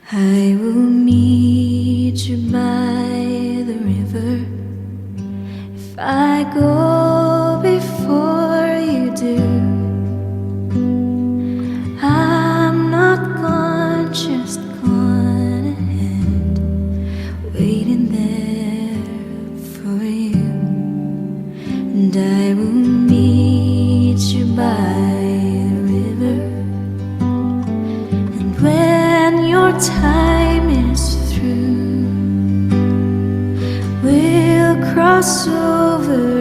I will meet you by the river. If I go before you do, I'm not gone, just gone ahead, waiting there for you. And I will meet you by the river. And when your time is through, we'll cross over